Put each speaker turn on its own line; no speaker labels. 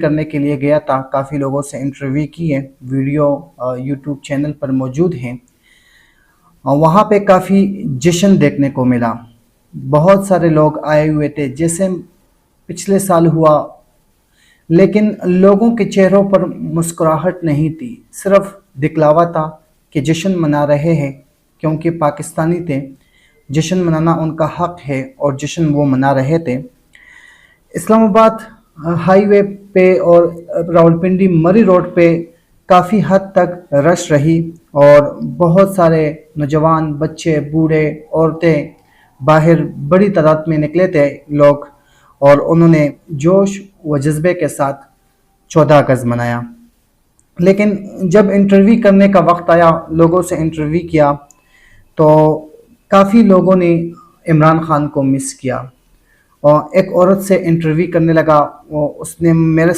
کرنے کے لیے گیا تھا، کافی لوگوں سے انٹرویو کی ہے، ویڈیو یوٹیوب چینل پر موجود ہیں۔ وہاں پہ کافی جشن دیکھنے کو ملا، بہت سارے لوگ آئے ہوئے تھے جیسے پچھلے سال ہوا، لیکن لوگوں کے چہروں پر مسکراہٹ نہیں تھی، صرف دکھلاوا تھا کہ جشن منا رہے ہیں کیونکہ پاکستانی تھے، جشن منانا ان کا حق ہے اور جشن وہ منا رہے تھے۔ اسلام آباد ہائی وے پہ اور راولپنڈی مری روڈ پہ کافی حد تک رش رہی اور بہت سارے نوجوان، بچے، بوڑھے، عورتیں باہر بڑی تعداد میں نکلے تھے لوگ، اور انہوں نے جوش و جذبے کے ساتھ 14 اگست منایا۔ لیکن جب انٹرویو کرنے کا وقت آیا، لوگوں سے انٹرویو کیا، تو کافی لوگوں نے عمران خان کو مس کیا، اور ایک عورت سے انٹرویو کرنے لگا، اس نے میرے